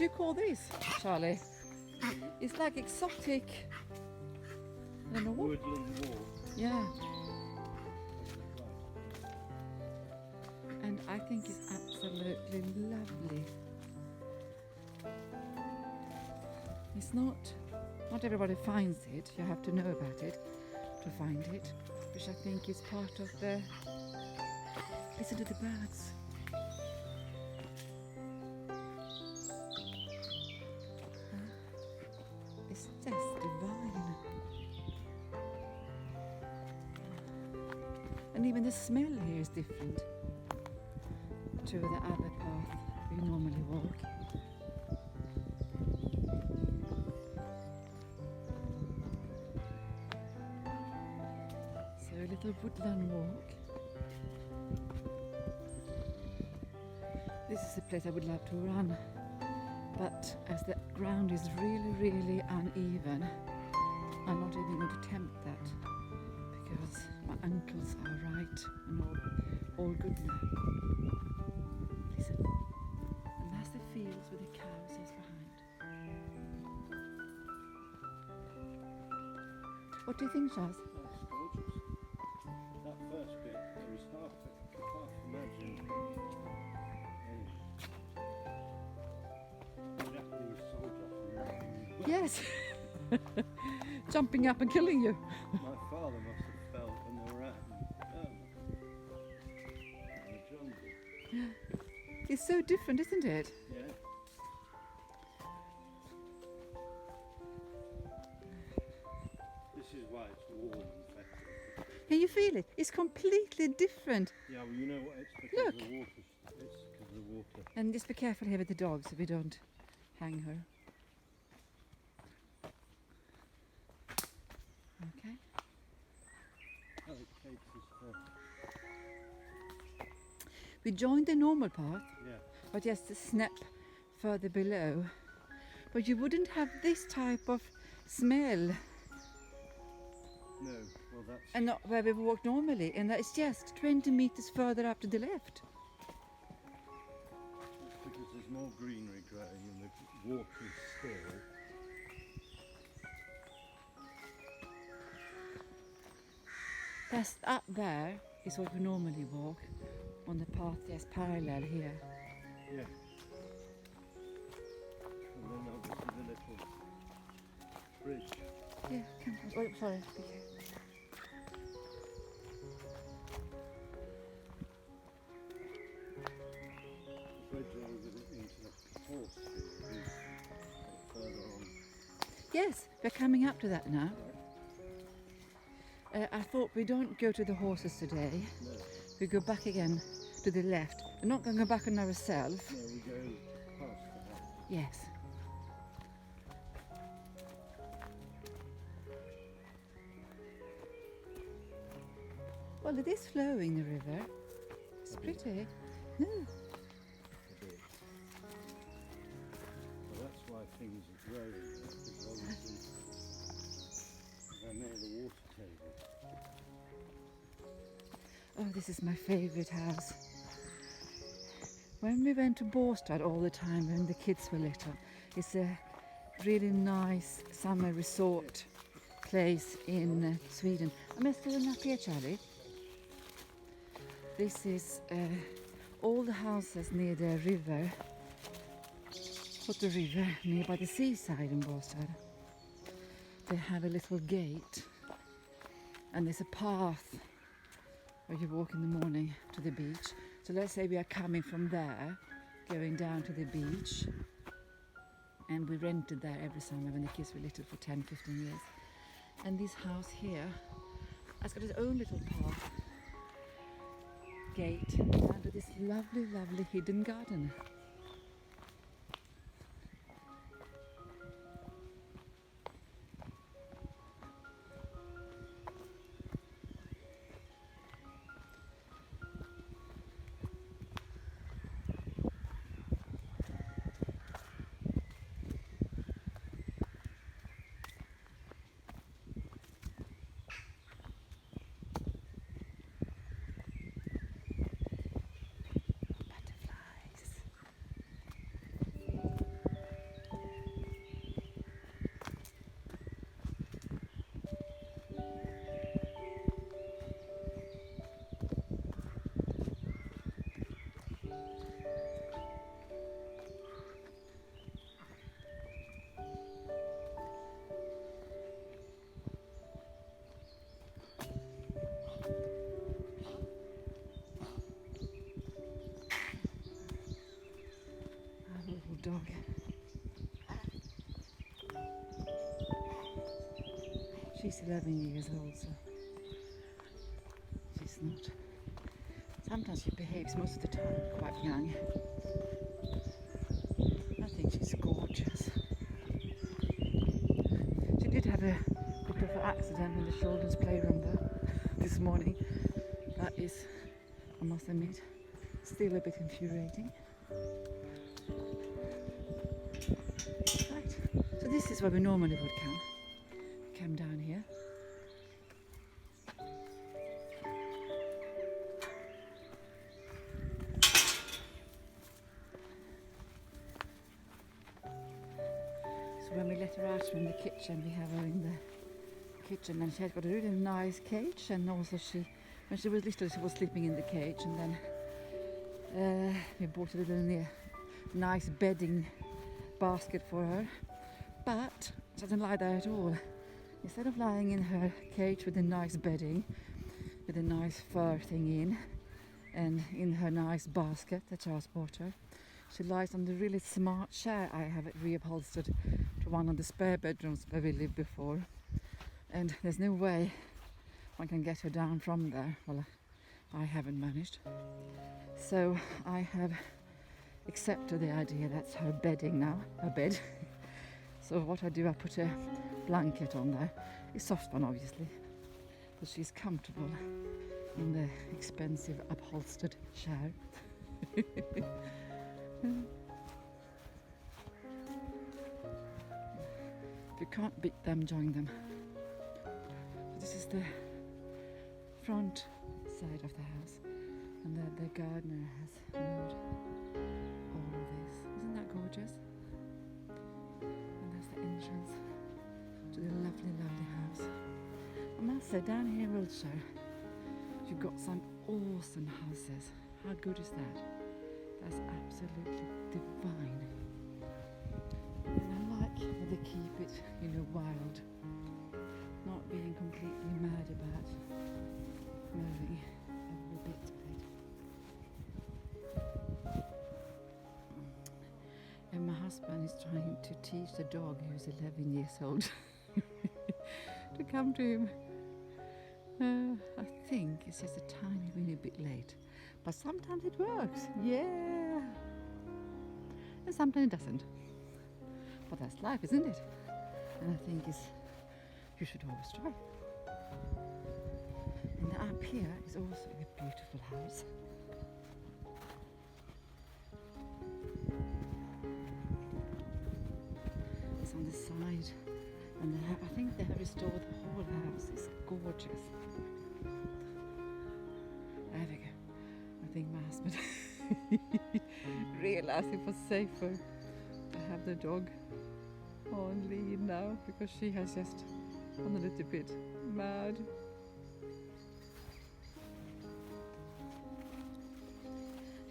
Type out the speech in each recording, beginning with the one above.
do you call this, Charlie? It's like exotic. I don't know what. Woodland walk. Yeah. And I think it's absolutely lovely. It's not everybody finds it. You have to know about it to find it, which I think is part of the. Listen to the birds. It's just divine. And even the smell here is different to the other path we normally walk. So a little woodland walk. This is a place I would love to run, but as the ground is really, really uneven, I'm not even going to attempt that because my ankles are right and all good now. Listen, and that's the fields with the cows just behind. What do you think, Charles? That's gorgeous. That first bit, there is half imagine a Japanese soldier from Yes, jumping up and killing you. my father must have felt when they were out in the jungle. It's so different, isn't it? Yeah. This is why it's warm and fetid. Can you feel it? It's completely different. Yeah, well, you know what? It's because Look. of the water. It's because of the water. And just be careful here with the dog so we don't hang her. Okay. Oh, it takes us to, We joined the normal path, yeah. but just a snap further below. But you wouldn't have this type of smell, No, well that's. and not where we walk normally. And it's just 20 meters further up to the left. It's because there's more greenery growing and the water is still. That's up there is what we normally walk on the path just parallel here. Yeah. And then obviously the little bridge. Yeah, come on. Oh, sorry. The bridge over into the horse field is further on. Yes, we're coming up to that now. I thought we don't go to the horses today. No, We go back again to the left. We're not going to go back on ourselves. no, we go past the house. Yes. Well, it is flowing, the river. It's pretty. No. A bit. So that's why things are growing there, because obviously they're near the water table. Oh, this is my favourite house. When we went to Båstad all the time when the kids were little, it's a really nice summer resort place in Sweden. Am I still up here, Charlie? This is all the houses near the river, the river, near by the seaside in Båstad. They have a little gate and there's a path where you walk in the morning to the beach. So let's say we are coming from there, going down to the beach, and we rented there every summer when the kids were little for 10, 15 years. And this house here has got its own little path, gate, down to this lovely, lovely hidden garden. She's 11 years old, so she's not. Sometimes she behaves most of the time quite young. I think she's gorgeous. She did have a bit of an accident in the children's playroom though this morning. That is, I must admit, still a bit infuriating. Right, so this is where we normally would come down here. So when we let her out from the kitchen, we have her in the kitchen, and she has got a really nice cage, and also when she was little she was sleeping in the cage, and then we bought a little nice bedding basket for her, but she doesn't like that at all. Instead of lying in her cage with a nice bedding, with a nice fur thing in, and in her nice basket that Charles bought her, she lies on the really smart chair I have it reupholstered to one of the spare bedrooms where we lived before, and there's no way one can get her down from there. Well, I haven't managed, so I have accepted the idea that's her bedding now, her bed. So what I do, I put a blanket on there, a soft one obviously, but she's comfortable in the expensive upholstered chair. If you can't beat them, join them. This is the front side of the house, and the gardener has mowed all of this. Isn't that gorgeous? And that's the entrance to the lovely, lovely house. I must say, down here in Wiltshire, you've got some awesome houses. How good is that? That's absolutely divine. And I like that they keep it, wild, not being completely mad about moving every bit of it. And my husband is trying to teach the dog, who's 11 years old, to come to him. I think it's just a tiny bit late, but sometimes it works, yeah, and sometimes it doesn't. But that's life, isn't it? And I think you should always try. And up here is also a beautiful house. It's on the side, and I think they have restored the whole house. It's gorgeous. There we go. I think my husband realized it was safer to have the dog on lead now, because she has just gone a little bit mad.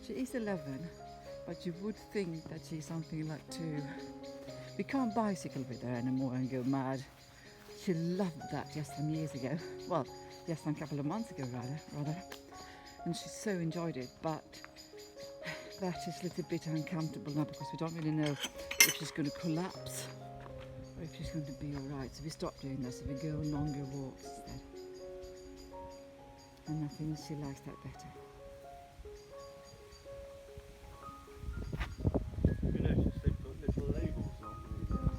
She is 11, but you would think that she's something like 2. We can't bicycle with her anymore and go mad. She loved that just some years ago. Well, just a couple of months ago rather. And she so enjoyed it, but that is a little bit uncomfortable now, because we don't really know if she's going to collapse or if she's going to be alright. So we stopped doing that, so we go on longer walks instead. And I think she likes that better. You notice they put little labels on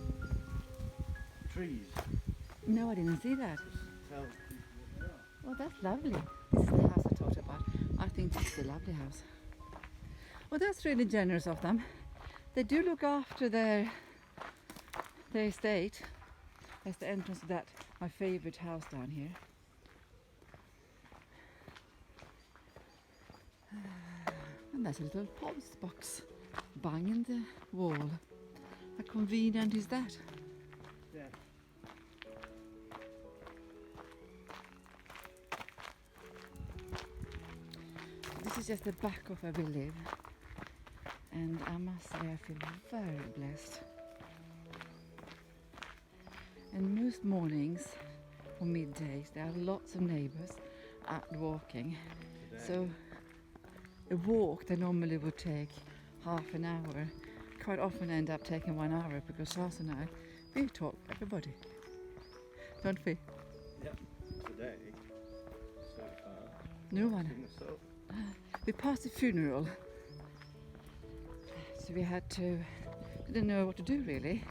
the trees. No, I didn't see that. Just to tell people what they are. Oh, that's lovely. This is the house I talked about. I think this is a lovely house. Well, that's really generous of them. They do look after their estate. That's the entrance to that, my favourite house down here. And that's a little post box banging the wall. How convenient is that? Yeah. This is just the back of where we live, and I must say I feel very blessed. And most mornings or middays there are lots of neighbours out walking. So a walk that normally would take half an hour quite often end up taking 1 hour, because Charles and I, we talk like a buddy, don't we? Yeah. Today, so far, No one. in the south. We passed the funeral, so we had to. Didn't know what to do really.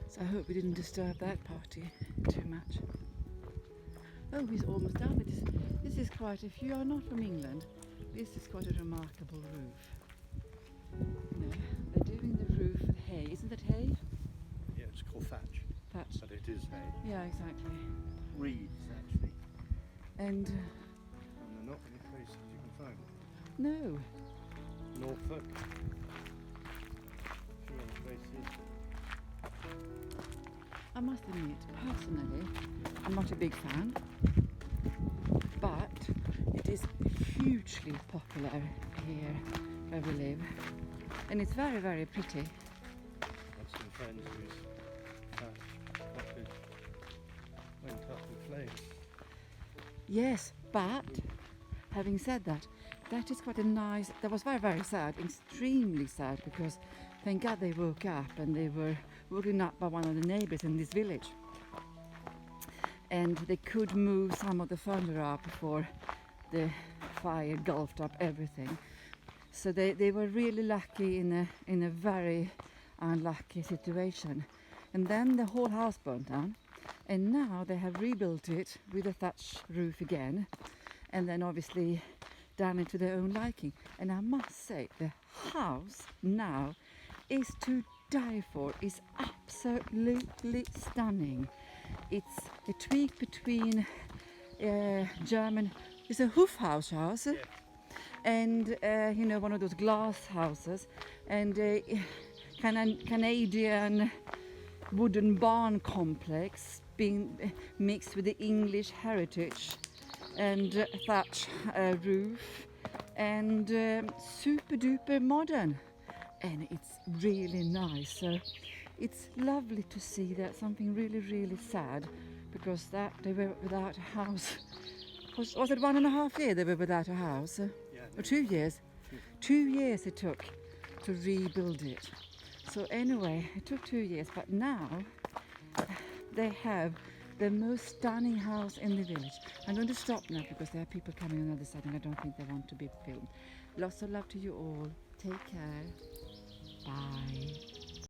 So I hope we didn't disturb that party too much. Oh, he's almost done with this. This is quite. If you are not from England, this is quite a remarkable roof. No, they're doing the roof with hay. Isn't that hay? Yeah, it's called thatch. Thatch. But it is hay. Yeah, exactly. Reeds, actually. And And they're not many places you can find it. no, Norfolk. A few other places. I must admit, personally, I'm not a big fan, but it is hugely popular here where we live, and it's very, very pretty. I've some friends whose thatch cottage went up in flames. Yes, but having said that, that is quite a nice. That was very, very sad, extremely sad, because thank God they woke up, and they were woken up by one of the neighbors in this village, and they could move some of the furniture up before the fire engulfed up everything. So they were really lucky in a very unlucky situation. And then the whole house burnt down, and now they have rebuilt it with a thatch roof again, and then obviously done it to their own liking. And I must say, the house now is to die for. It's absolutely stunning. It's a tweak between German. It's a Hofhaus house, Yeah. and you know, one of those glass houses, and Canadian wooden barn complex being mixed with the English heritage, and thatch roof, and super duper modern, and it's really nice. So it's lovely to see that. Something really, really sad, because that they were without a house. Was it 1.5 years they were without a house? Yeah. Or 2 years? 2 years it took to rebuild it. So anyway, it took 2 years, but now they have the most stunning house in the village. I'm going to stop now because there are people coming on the other side, and I don't think they want to be filmed. Lots of love to you all. Take care. Bye.